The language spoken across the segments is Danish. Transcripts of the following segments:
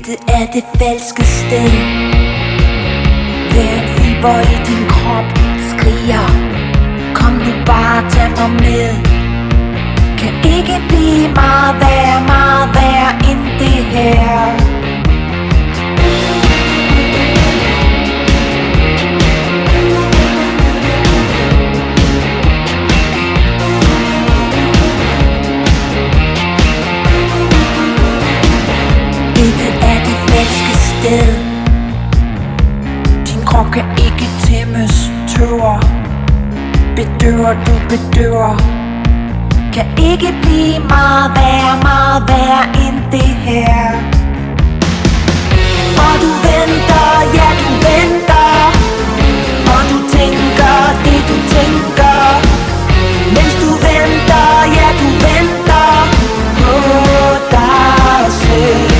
Dette er det falske sted. Hver en fiber i din krop skriger: kom nu bare, tag mig med. Kan ikke blive meget værre end det her. Dette er det falske sted. Din krop kan ikke tæmmes, tøver. Bedøver, du bedøver. Kan ikke blive meget værre end det her. Og du venter, ja du venter. Og du tænker det du tænker. Mens du venter, ja du venter på dig selv.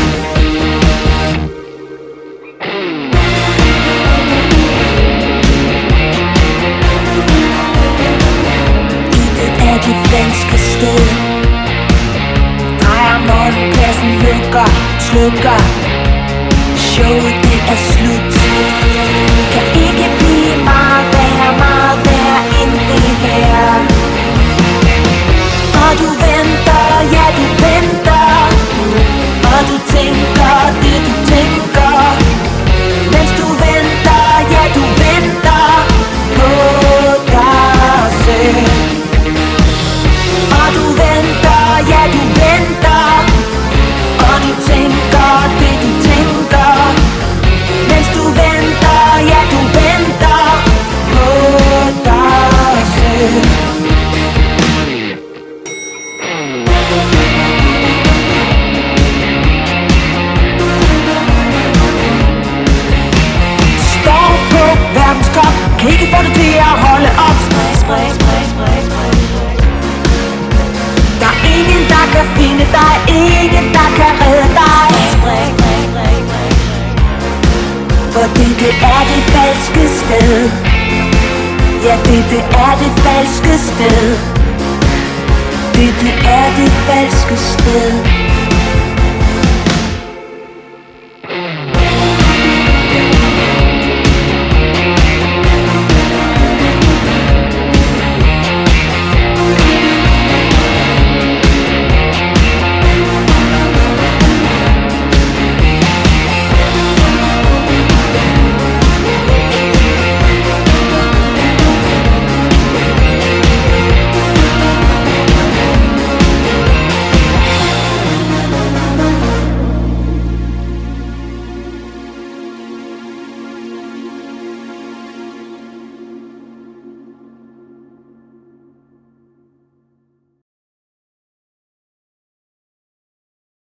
Det falske sted. Drejer når pladsen lukker, slukker. Showet det er slut. Kan ikke blive meget værre end det her. Og du venter, ja du venter. Og du tænker det du tænker. Mens du venter, ja du venter på dig selv. Og du venter, ja du venter. Og du tænker det du tænker. Mens du venter, ja du venter på dig selv. Står på verdenskop, kan ikke få det til at holde op. Der er ingen der kan finde dig, ingen der kan redde dig. For dette er det falske sted. Ja, dette er det falske sted. Dette er det falske sted.